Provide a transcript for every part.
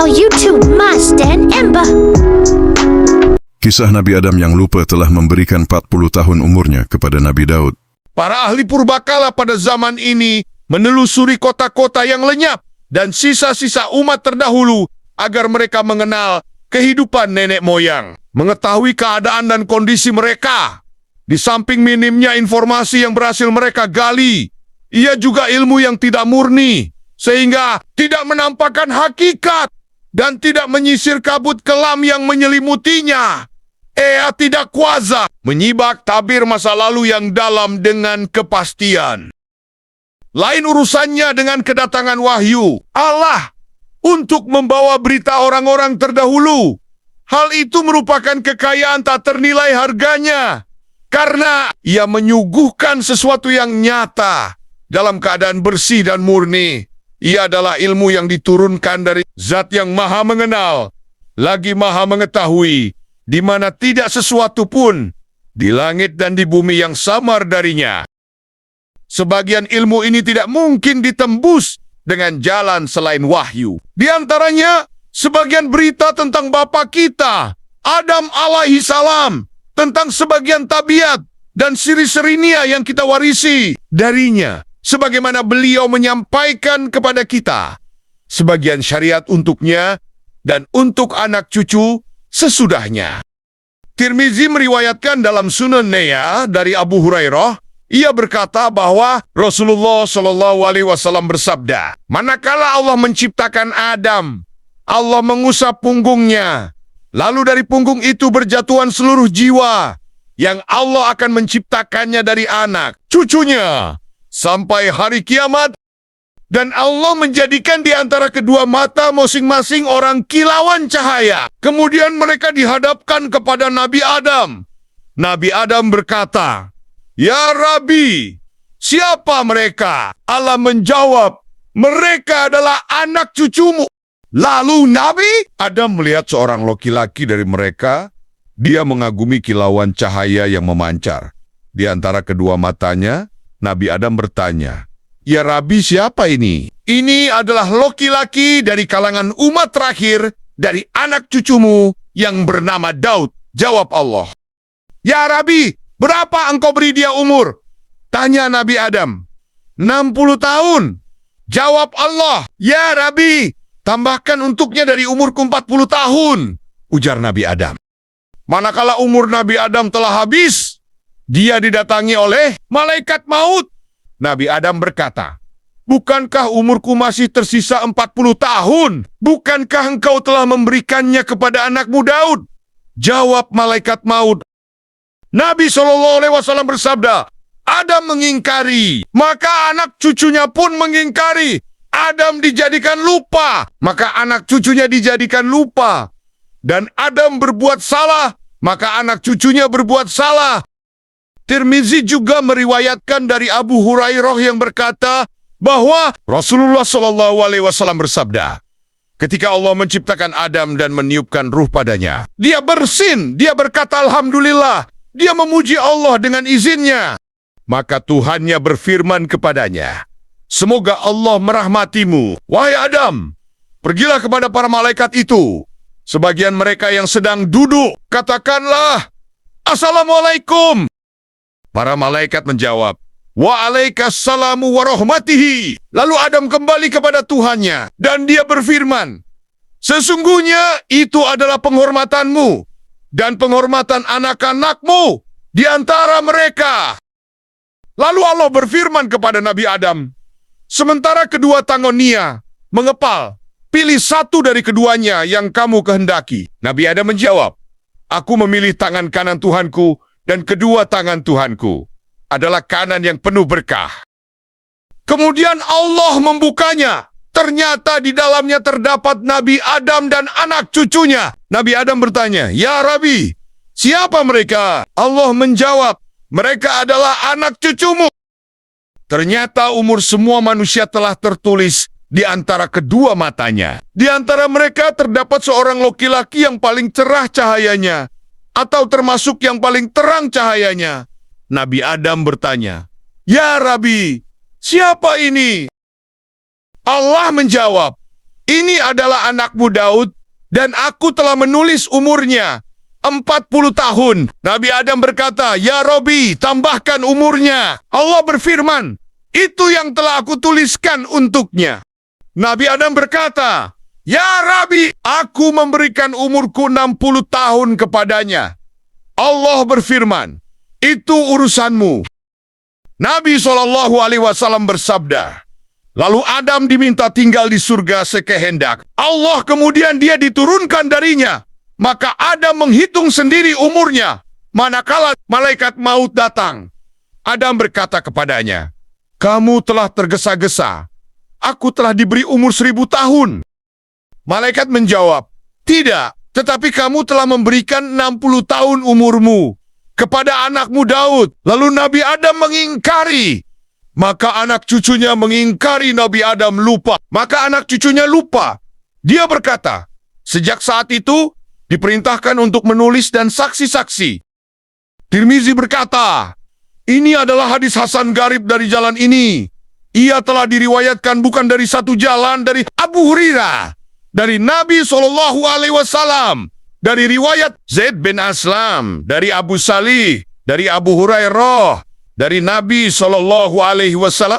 channel YouTube Mas dan Ember. Kisah Nabi Adam yang lupa telah memberikan 40 tahun umurnya kepada Nabi Daud. Para ahli purbakala pada zaman ini menelusuri kota-kota yang lenyap dan sisa-sisa umat terdahulu agar mereka mengenal kehidupan nenek moyang, mengetahui keadaan dan kondisi mereka. Di samping minimnya informasi yang berhasil mereka gali, ia juga ilmu yang tidak murni, sehingga tidak menampakkan hakikat dan tidak menyisir kabut kelam yang menyelimutinya. Ia tidak kuasa menyibak tabir masa lalu yang dalam dengan kepastian. Lain urusannya dengan kedatangan wahyu Allah untuk membawa berita orang-orang terdahulu. Hal itu merupakan kekayaan tak ternilai harganya, karena ia menyuguhkan sesuatu yang nyata dalam keadaan bersih dan murni. Ia adalah ilmu yang diturunkan dari Zat yang Maha Mengenal, lagi Maha Mengetahui, di mana tidak sesuatu pun di langit dan di bumi yang samar darinya. Sebagian ilmu ini tidak mungkin ditembus dengan jalan selain wahyu. Di antaranya, sebagian berita tentang Bapa kita, Adam alaihi salam, tentang sebagian tabiat dan siri-serinia yang kita warisi darinya, sebagaimana beliau menyampaikan kepada kita. Sebagian syariat untuknya dan untuk anak cucu sesudahnya. Tirmizi meriwayatkan dalam Sunannya dari Abu Hurairah, ia berkata bahwa Rasulullah Shallallahu Alaihi Wasallam bersabda, manakala Allah menciptakan Adam, Allah mengusap punggungnya, lalu dari punggung itu berjatuhan seluruh jiwa yang Allah akan menciptakannya dari anak cucunya sampai hari kiamat. Dan Allah menjadikan di antara kedua mata masing-masing orang kilauan cahaya. Kemudian mereka dihadapkan kepada Nabi Adam. Nabi Adam berkata, "Ya Rabbi, siapa mereka?" Allah menjawab, "Mereka adalah anak cucumu." Lalu Nabi Adam melihat seorang laki-laki dari mereka. Dia mengagumi kilauan cahaya yang memancar. Di antara kedua matanya, Nabi Adam bertanya, "Ya Rabbi, siapa ini?" "Ini adalah laki-laki dari kalangan umat terakhir dari anak cucumu yang bernama Daud," jawab Allah. "Ya Rabbi, berapa engkau beri dia umur?" tanya Nabi Adam. 60 tahun. Jawab Allah. "Ya Rabbi, tambahkan untuknya dari umurku 40 tahun, ujar Nabi Adam. Manakala umur Nabi Adam telah habis, dia didatangi oleh malaikat maut. Nabi Adam berkata, "Bukankah umurku masih tersisa 40 tahun? Bukankah engkau telah memberikannya kepada anakmu Daud?" Jawab malaikat maut. Nabi SAW bersabda, "Adam mengingkari, maka anak cucunya pun mengingkari. Adam dijadikan lupa, maka anak cucunya dijadikan lupa. Dan Adam berbuat salah, maka anak cucunya berbuat salah." Tirmizi juga meriwayatkan dari Abu Hurairah yang berkata bahwa Rasulullah SAW bersabda, ketika Allah menciptakan Adam dan meniupkan ruh padanya, dia bersin, dia berkata Alhamdulillah, dia memuji Allah dengan izinnya. Maka Tuhannya berfirman kepadanya, "Semoga Allah merahmatimu, wahai Adam. Pergilah kepada para malaikat itu. Sebagian mereka yang sedang duduk, katakanlah, Assalamualaikum." Para malaikat menjawab, "Waalaikumsalam warahmatihi." Lalu Adam kembali kepada Tuhannya, dan dia berfirman, "Sesungguhnya itu adalah penghormatanmu, dan penghormatan anak-anakmu di antara mereka." Lalu Allah berfirman kepada Nabi Adam, "Sementara kedua tangannya mengepal, pilih satu dari keduanya yang kamu kehendaki." Nabi Adam menjawab, "Aku memilih tangan kanan Tuhanku, dan kedua tangan Tuhanku adalah kanan yang penuh berkah." Kemudian Allah membukanya. Ternyata di dalamnya terdapat Nabi Adam dan anak cucunya. Nabi Adam bertanya, "Ya Rabbi, siapa mereka?" Allah menjawab, "Mereka adalah anak cucumu." Ternyata umur semua manusia telah tertulis di antara kedua matanya. Di antara mereka terdapat seorang laki-laki yang paling cerah cahayanya, atau termasuk yang paling terang cahayanya. Nabi Adam bertanya, "Ya Rabbi, siapa ini?" Allah menjawab, Ini adalah anakmu Daud, dan aku telah menulis umurnya 40 tahun. Nabi Adam berkata, Ya Robbi, tambahkan umurnya. Allah berfirman, itu yang telah aku tuliskan untuknya. Nabi Adam berkata, Ya Rabbi, aku memberikan umurku 60 tahun kepadanya. Allah berfirman, itu urusanmu. Nabi SAW bersabda, lalu Adam diminta tinggal di surga sekehendak. Allah kemudian dia diturunkan darinya. Maka Adam menghitung sendiri umurnya. Manakala malaikat maut datang, Adam berkata kepadanya, kamu telah tergesa-gesa. Aku telah diberi umur 1000 tahun. Malaikat menjawab, tidak, tetapi kamu telah memberikan 60 tahun umurmu kepada anakmu Daud. Lalu Nabi Adam mengingkari. Maka anak cucunya mengingkari Nabi Adam lupa. Maka anak cucunya lupa. Dia berkata, sejak saat itu diperintahkan untuk menulis dan saksi-saksi. Tirmizi berkata, ini adalah hadis Hasan Garib dari jalan ini. Ia telah diriwayatkan bukan dari satu jalan dari Abu Hurairah, dari Nabi SAW, dari riwayat Zaid bin Aslam, dari Abu Salih, dari Abu Hurairah, dari Nabi SAW.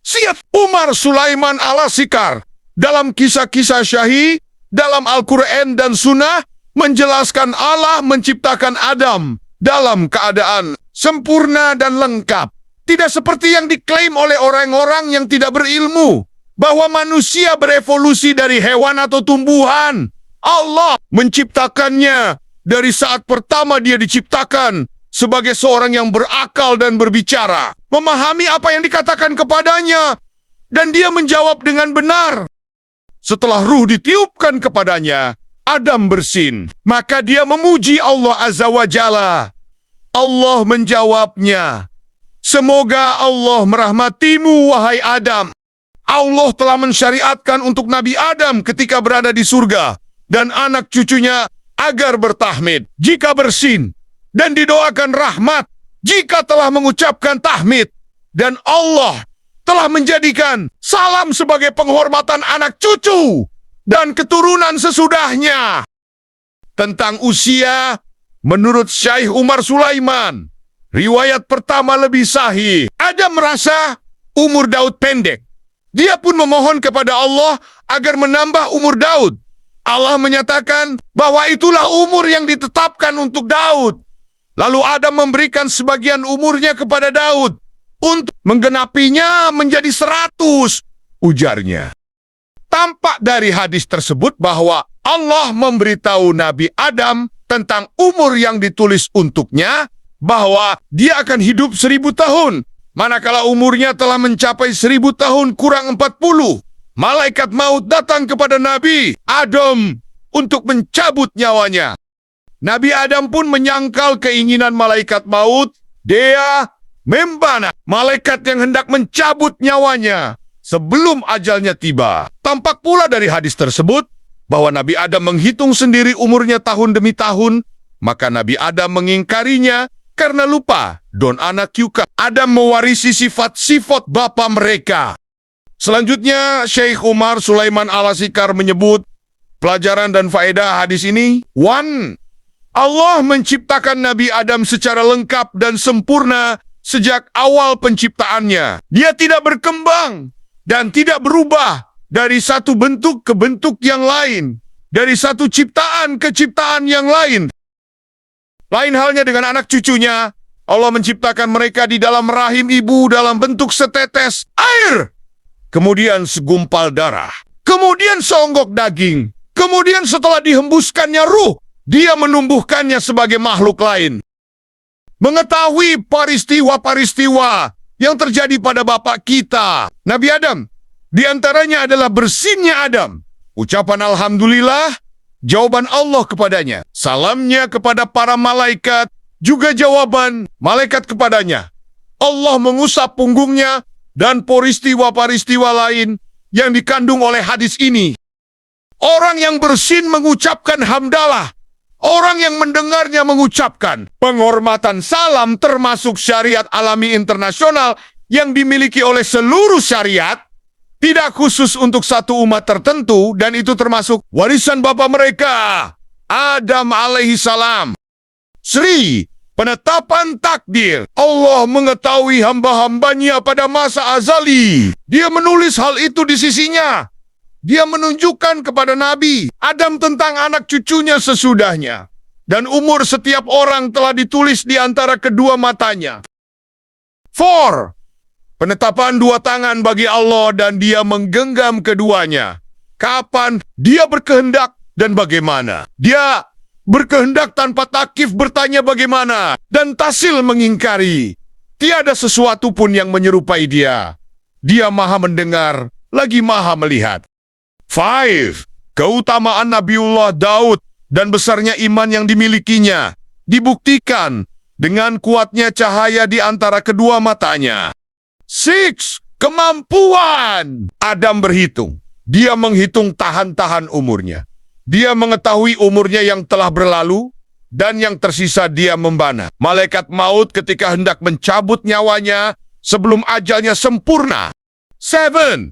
Syekh Umar Sulaiman Al-Asikar dalam kisah-kisah syahih dalam Al-Quran dan Sunnah menjelaskan Allah menciptakan Adam dalam keadaan sempurna dan lengkap. Tidak seperti yang diklaim oleh orang-orang yang tidak berilmu, bahwa manusia berevolusi dari hewan atau tumbuhan. Allah menciptakannya dari saat pertama dia diciptakan sebagai seorang yang berakal dan berbicara, memahami apa yang dikatakan kepadanya, dan dia menjawab dengan benar. Setelah ruh ditiupkan kepadanya, Adam bersin. Maka dia memuji Allah Azza wa Jalla. Allah menjawabnya, semoga Allah merahmatimu, wahai Adam. Allah telah mensyariatkan untuk Nabi Adam ketika berada di surga dan anak cucunya agar bertahmid jika bersin dan didoakan rahmat jika telah mengucapkan tahmid. Dan Allah telah menjadikan salam sebagai penghormatan anak cucu dan keturunan sesudahnya. Tentang usia, menurut Syekh Umar Sulaiman, riwayat pertama lebih sahih. Adam merasa umur Daud pendek. Dia pun memohon kepada Allah agar menambah umur Daud. Allah menyatakan bahwa itulah umur yang ditetapkan untuk Daud. Lalu Adam memberikan sebagian umurnya kepada Daud untuk menggenapinya menjadi 100, ujarnya. Tampak dari hadis tersebut bahwa Allah memberitahu Nabi Adam tentang umur yang ditulis untuknya, bahwa dia akan hidup 1000 tahun. Manakala umurnya telah mencapai 1000 tahun kurang 40, malaikat maut datang kepada Nabi Adam untuk mencabut nyawanya. Nabi Adam pun menyangkal keinginan malaikat maut. Dia membana malaikat yang hendak mencabut nyawanya sebelum ajalnya tiba. Tampak pula dari hadis tersebut bahwa Nabi Adam menghitung sendiri umurnya tahun demi tahun. Maka Nabi Adam mengingkarinya karena lupa. Don anak Yuka, Adam mewarisi sifat-sifat bapa mereka. Selanjutnya, Syekh Umar Sulaiman Al-Asikar menyebut pelajaran dan faedah hadis ini. 1. Allah menciptakan Nabi Adam secara lengkap dan sempurna sejak awal penciptaannya. Dia tidak berkembang dan tidak berubah dari satu bentuk ke bentuk yang lain, dari satu ciptaan ke ciptaan yang lain. Lain halnya dengan anak cucunya. Allah menciptakan mereka di dalam rahim ibu dalam bentuk setetes air, kemudian segumpal darah, kemudian seonggok daging, kemudian setelah dihembuskannya ruh, dia menumbuhkannya sebagai makhluk lain. Mengetahui peristiwa-peristiwa yang terjadi pada bapak kita, Nabi Adam, di antaranya adalah bersinnya Adam, ucapan Alhamdulillah, jawaban Allah kepadanya, salamnya kepada para malaikat, juga jawaban malaikat kepadanya. Allah mengusap punggungnya dan peristiwa-peristiwa lain yang dikandung oleh hadis ini. Orang yang bersin mengucapkan hamdalah. Orang yang mendengarnya mengucapkan penghormatan salam termasuk syariat alami internasional yang dimiliki oleh seluruh syariat. Tidak khusus untuk satu umat tertentu, dan itu termasuk warisan bapa mereka, Adam alaihi salam. Sri, penetapan takdir. Allah mengetahui hamba-hambanya pada masa azali. Dia menulis hal itu di sisinya. Dia menunjukkan kepada Nabi Adam tentang anak cucunya sesudahnya. Dan umur setiap orang telah ditulis di antara kedua matanya. 4. Penetapan dua tangan bagi Allah dan dia menggenggam keduanya. Kapan dia berkehendak dan bagaimana. Dia berkehendak tanpa takif bertanya bagaimana. Dan tasil mengingkari. Tiada sesuatu pun yang menyerupai dia. Dia maha mendengar, lagi maha melihat. 5. Keutamaan Nabiullah Daud dan besarnya iman yang dimilikinya dibuktikan dengan kuatnya cahaya di antara kedua matanya. 6. Kemampuan. Adam berhitung. Dia menghitung tahan-tahan umurnya. Dia mengetahui umurnya yang telah berlalu dan yang tersisa dia membana. Malaikat maut ketika hendak mencabut nyawanya sebelum ajalnya sempurna. 7.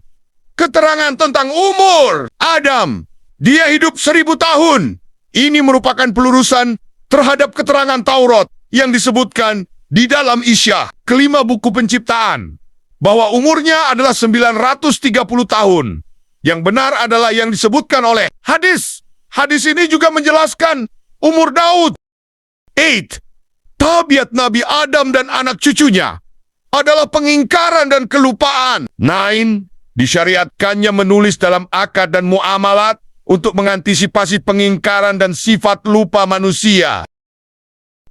Keterangan tentang umur Adam. Dia hidup 1000 tahun. Ini merupakan pelurusan terhadap keterangan Taurat yang disebutkan di dalam Isyah, kelima buku penciptaan, bahwa umurnya adalah 930 tahun. Yang benar adalah yang disebutkan oleh hadis. Hadis ini juga menjelaskan umur Daud. 8. Tabiat Nabi Adam dan anak cucunya adalah pengingkaran dan kelupaan. 9. Disyariatkannya menulis dalam akad dan muamalat untuk mengantisipasi pengingkaran dan sifat lupa manusia.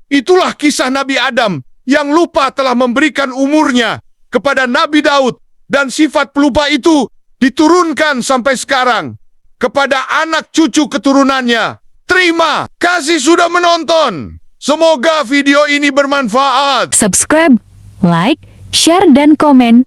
Itulah kisah Nabi Adam yang lupa telah memberikan umurnya kepada Nabi Daud, dan sifat pelupa itu diturunkan sampai sekarang kepada anak cucu keturunannya. Terima kasih sudah menonton. Semoga video ini bermanfaat. Subscribe, like, share, dan komen.